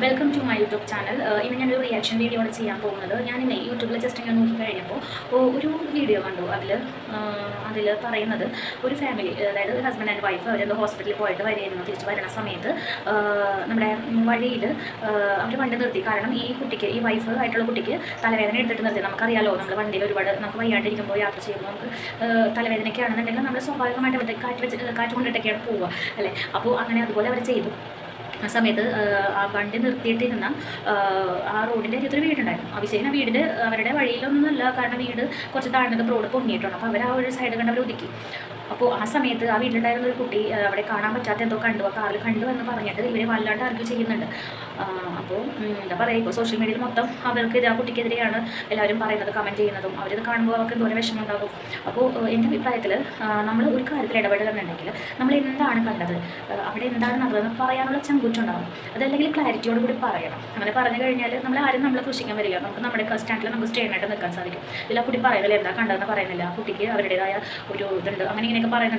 Welcome to my YouTube channel. ഇന്ന് ഞാനൊരു reaction video ആണ് ചെയ്യാൻ പോകുന്നത്. ഞാനിന്ന് യൂട്യൂബിൽ ജസ്റ്റ് ഇങ്ങനെ നോക്കി കഴിഞ്ഞപ്പോൾ ഒരു വീഡിയോ കണ്ടു. അതിൽ പറയുന്നത് ഒരു ഫാമിലി, അതായത് ഹസ്ബൻഡ് ആൻഡ് വൈഫ്, അവരെന്തോ ഹോസ്പിറ്റലിൽ പോയിട്ട് വരികയായിരുന്നു. തിരിച്ച് വരുന്ന സമയത്ത് നമ്മുടെ വഴിയിൽ അവർ വണ്ടി നിർത്തി. കാരണം ഈ കുട്ടിക്ക്, ഈ വൈഫ് ആയിട്ടുള്ള കുട്ടിക്ക് തലവേദന എടുത്തിട്ട് നിർത്തി. നമുക്കറിയാലോ, നമ്മൾ വണ്ടിയിൽ ഒരുപാട് നമുക്ക് വയ്യാണ്ടിരിക്കുമ്പോൾ യാത്ര ചെയ്യുമ്പോൾ നമുക്ക് തലവേദനയൊക്കെ ആണെന്നുണ്ടെങ്കിൽ നമ്മൾ സ്വാഭാവികമായിട്ട് അവിടെ കാറ്റ് കൊണ്ടിട്ടൊക്കെയാണ് പോവുക അല്ലേ. അപ്പോൾ അങ്ങനെ അതുപോലെ അവർ ചെയ്തു. ആ സമയത്ത് ആ വണ്ടി നിർത്തിയിട്ടിരുന്ന ആ റോഡിൻ്റെ അരികത്തൊരു വീടുണ്ടായിരുന്നു. അഭിഷേകിന് വീടിൻ്റെ അവരുടെ വഴിയിലൊന്നുമല്ല, കാരണം വീട് കുറച്ച് താഴ്ന്നത് റോഡ് പൊങ്ങിയിട്ടുണ്ട്. അപ്പോൾ അവർ ആ ഒരു സൈഡ് കണ്ട് അവർ ഒതുക്കി. അപ്പോൾ ആ സമയത്ത് ആ വീട്ടിലുണ്ടായിരുന്ന ഒരു കുട്ടി അവിടെ കാണാൻ പറ്റാത്ത എന്തോ കണ്ടു, ആ കാറിൽ കണ്ടു എന്ന് പറഞ്ഞിട്ട് ഇവരെ വല്ലാണ്ട് ആർഗ്യൂ ചെയ്യുന്നുണ്ട്. അപ്പോൾ എന്താ പറയുക, ഇപ്പോൾ സോഷ്യൽ മീഡിയയിൽ മൊത്തം അവർക്ക് ആ കുട്ടിക്കെതിരെയാണ് എല്ലാവരും പറയുന്നത്, കമൻറ്റ് ചെയ്യുന്നതും. അവരിത് കാണുമ്പോൾ അവർക്ക് എന്തോരം വിഷമം ഉണ്ടാകും. അപ്പോൾ എൻ്റെ അഭിപ്രായത്തിൽ നമ്മൾ ഒരു കാര്യത്തിൽ ഇടപെടുകയെന്നുണ്ടെങ്കിൽ നമ്മൾ എന്താണ് കണ്ടത്, അവിടെ എന്താണ് നടന്നതെന്ന് പറയാനുള്ള ചങ്കൂറ്റുണ്ടാകും. അതല്ലെങ്കിൽ ക്ലാരിറ്റിയോട് കൂടി പറയണം. അങ്ങനെ പറഞ്ഞു കഴിഞ്ഞാൽ നമ്മളെ കൃഷിക്കാൻ വരിക. നമുക്ക് നമ്മുടെ സ്റ്റാൻഡിൽ നമുക്ക് സ്റ്റേനായിട്ട് നിൽക്കാൻ സാധിക്കും. ഇതിൽ ആ കുട്ടി പറയുന്നില്ല എന്താ കണ്ടതെന്ന് പറയുന്നില്ല. ആ കുട്ടിക്ക് അവരുടേതായ ഒരു ഇതുണ്ട്, അങ്ങനെ ഇങ്ങനെയൊക്കെ പറയുന്നുണ്ട്.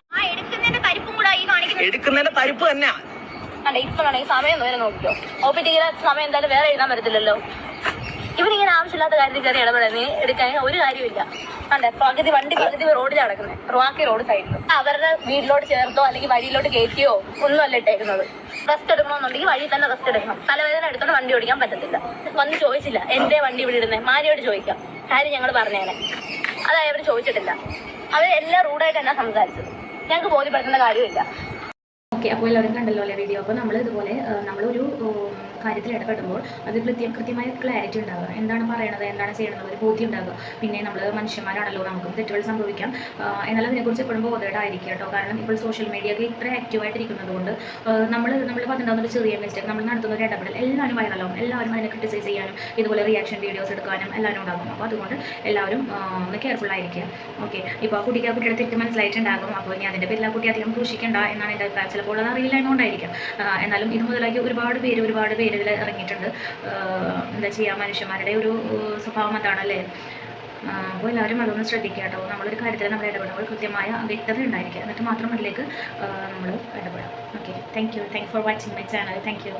എടുക്കുന്നതിന്റെ തരിപ്പ് തന്നെ ഇപ്പോഴാണെങ്കിൽ സമയം വരെ നോക്കിയോ. ഓപ്പിറ്റിക്കുന്ന സമയം എന്തായാലും വേറെ എഴുതാൻ പറ്റത്തില്ലല്ലോ. ഇവരിങ്ങനെ ആവശ്യമില്ലാത്ത കാര്യത്തിൽ കയറി ഇടപെടാൻ എടുക്കാൻ ഒരു കാര്യമില്ല. അതെ, പകുതി റോഡിൽ നടക്കുന്നത്, ബാക്കി റോഡ് സൈഡിൽ. അവരുടെ വീട്ടിലോട്ട് ചേർത്തോ അല്ലെങ്കിൽ വഴിയിലോട്ട് കയറ്റിയോ ഒന്നുമല്ല ഇട്ടേക്കുന്നത്. റെസ്റ്റ് എടുക്കണമെന്നുണ്ടെങ്കിൽ വഴി തന്നെ റെസ്റ്റ് എടുക്കണം. തലവേദന എടുത്തോണ്ട് വണ്ടി ഓടിക്കാൻ പറ്റത്തില്ല. വന്ന് ചോദിച്ചില്ല എന്റെ വണ്ടി ഇവിടെ ഇടുന്നത്, മാരിയോട് ചോദിക്കാം, കാര്യം ഞങ്ങൾ പറഞ്ഞേനെ. അതായത് അവർ ചോദിച്ചിട്ടില്ല. അവർ എല്ലാം റൂഡായിട്ട് തന്നെ സംസാരിച്ചത്. ഞങ്ങൾക്ക് ബോധ്യപ്പെടുത്തേണ്ട കാര്യമില്ല. ഓക്കെ, അപ്പോൾ എല്ലാവരും കണ്ടല്ലോ അല്ലേ വീഡിയോ. അപ്പോൾ നമ്മൾ ഇതുപോലെ നമ്മളൊരു കാര്യത്തിൽ ഇടപെടുമ്പോൾ അത് കൃത്യമായ ക്ലാരിറ്റി ഉണ്ടാകുക, എന്താണ് പറയണത്, എന്താണ് ചെയ്യണത്, ഒരു ബോധ്യം ഉണ്ടാകുക. പിന്നെ നമ്മൾ മനുഷ്യന്മാരാണല്ലോ, നമുക്ക് തെറ്റുകൾ സംഭവിക്കാം. എന്നാൽ അതിനെക്കുറിച്ച് എപ്പോഴും ബോധേഡായിരിക്കും കേട്ടോ. കാരണം ഇപ്പോൾ സോഷ്യൽ മീഡിയ ഒക്കെ ഇത്ര ആക്റ്റീവായിട്ടിരിക്കുന്നത് കൊണ്ട് നമ്മൾ പറഞ്ഞിട്ടുണ്ടാകുന്ന ഒരു ചെറിയ മിസ്റ്റേക്ക്, നമ്മൾ നടത്തുന്ന ഒരു ഇടപെടൽ എല്ലാവരും വൈറലാവും. എല്ലാവരും അതിനെ ക്രിട്ടിസൈസ് ചെയ്യാനും ഇതുപോലെ റിയാക്ഷൻ വീഡിയോസ് എടുക്കാനും എല്ലാവരും ഉണ്ടാകും. അപ്പോൾ അതുകൊണ്ട് എല്ലാവരും ഒന്ന് കെയർഫുൾ ആയിരിക്കുക. ഓക്കെ, ഇപ്പോൾ ആ കുട്ടിയുടെ തെറ്റ് മനസ്സിലായിട്ടുണ്ടാകും. അപ്പോൾ ഇനി അതിൻ്റെ പേരിൽ ആ കുട്ടി അധികം സൂക്ഷിക്കേണ്ട എന്നാണ് എൻ്റെ അഭിപ്രായം. ചിലപ്പോൾ അത് അറിയില്ലായതുകൊണ്ടായിരിക്കും. എന്നാലും ഇത് മുതലാക്കി ഒരുപാട് പേര് ഇതിൽ ഇറങ്ങിയിട്ടുണ്ട്. എന്താ ചെയ്യുക, മനുഷ്യന്മാരുടെ ഒരു സ്വഭാവം അതാണല്ലേ. അപ്പോൾ എല്ലാവരും അതൊന്ന് ശ്രദ്ധിക്കുക കേട്ടോ. നമ്മളൊരു കാര്യത്തിൽ നമ്മൾ ഇടപെടുമ്പോൾ കൃത്യമായ വ്യക്തത ഉണ്ടായിരിക്കുക, എന്നിട്ട് മാത്രം അതിലേക്ക് നമ്മൾ ഇടപെടാം. Okay, thank you for watching my channel. Thank U.